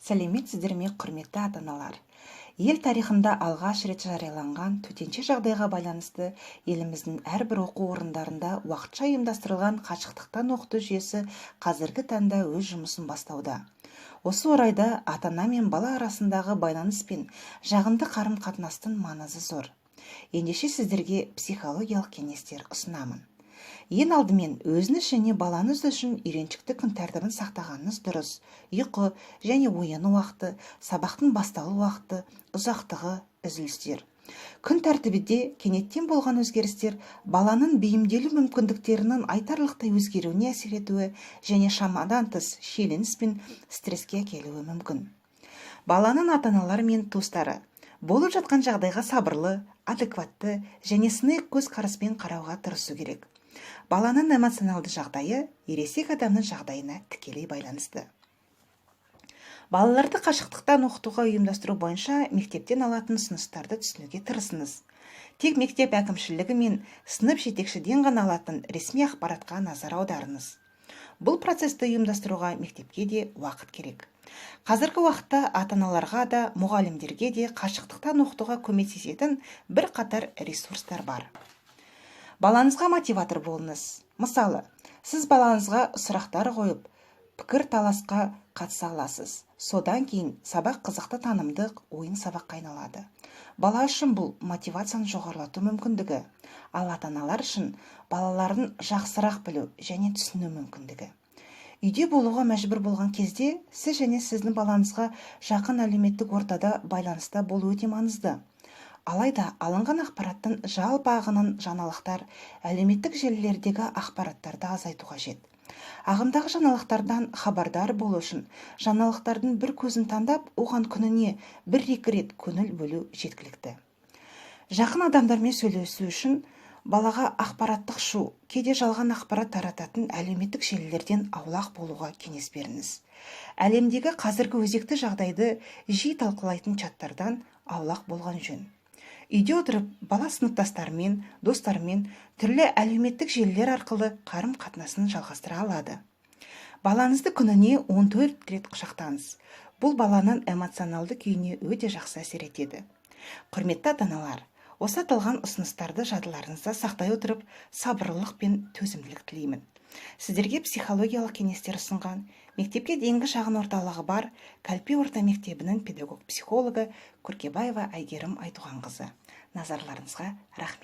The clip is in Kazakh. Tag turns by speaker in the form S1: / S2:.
S1: Сәлеметсіздер ме, құрметті ата-аналар. Ел тарихында алғаш рет жарияланған төтенше жағдайға байланысты еліміздің әрбір оқу орындарында уақытша ұйымдастырылған қашықтықтан оқыту жүйесі қазіргі таңда өз жұмысын бастауда. Осы орайда ата-ана мен бала арасындағы байланыс пен жағымды қарым-қатынастың маңызы зор. Ендеше сіздерге психологиялық кеңестер ұсынамын. Ең алдымен өзіңіз және балаңыз үшін үйреншікті күн тәртібін сақтағаныңыз дұрыс. Ұйқы және ояну уақыты, сабақтың басталу уақыты, ұзақтығы, үзілістер. Күн тәртібінде кенеттен болған өзгерістер баланың бейімделу мүмкіндіктерінің айтарлықтай өзгеруіне әсер етуі және шамадан тыс шиеленіс пен стресске әкелуі мүмкін. Баланың ата-аналары мен туыстары болып жатқан жағдайға сабырлы, адекватты және сыни көзқараспен қарауға тырысу керек. Баланың эмоционалды жағдайы ересек адамның жағдайына тікелей байланысты. Балаларды қашықтықтан оқытуға ұйымдастыру бойынша мектептен алатын ұсыныстарды түсінуге тырысыңыз. Тек мектеп әкімшілігі мен сынып жетекшіден ғана алатын ресми ақпаратқа назар аударыңыз. Бұл процесті ұйымдастыруға мектепке де уақыт керек. Қазіргі уақытта ата-аналарға да, мұғалімдерге де қашықтықтан оқытуға көмектесетін бір қатар ресурстар бар. Балаңызға мотиватор болыңыз. Мысалы, сіз балаңызға сұрақтар қойып, пікір таласқа қатыса аласыз. Содан кейін сабақ қызықты танымдық ойын сабаққа айналады. Бала үшін бұл мотивацияны жоғарылату мүмкіндігі, ал ата-аналар үшін балаларын жақсырақ білу және түсіну мүмкіндігі. Үйде болуға мәжбүр болған кезде сіз және сіздің балаңызға жақын әлеуметтік ортада байланыста болу өте маңызды. Алайда алынған ақпараттың жалпы ағынын жаңалықтар, әлеуметтік желілердегі ақпараттарды азайту қажет. Ағымдағы жаңалықтардан хабардар болу үшін жаңалықтардың бір көзін таңдап, оған күніне 1-2 рет көңіл бөлу жеткілікті. Жақын адамдармен сөйлесу үшін балаға ақпараттық шу, кейде жалған ақпарат тарататын әлеуметтік желілерден аулақ болуға кеңес беріңіз. Әлемдегі қазіргі өзекті жағдайды жиі талқылайтын чаттардан аулақ болған жөн. Үйде отырып, бала сыныптастарымен, достарымен түрлі әлеуметтік желілер арқылы қарым-қатынасын жалғастыра алады. Балаңызды күніне 14 рет құшақтаңыз. Бұл баланың эмоционалды күйіне өте жақсы әсер етеді. Құрметті ата-аналар, осы аталған ұсыныстарды жадыларыңызда сақтай отырып, сабырлылық пен төзімділік тілеймін. Сіздерге психологиялық кеңестер ұсынған мектепке дейінгі шағын орталығы бар Кәлпи орта мектебінің педагог-психологы Көркебаева Әйгерім Айтуғанқызы. Назарларыңызға рахмет.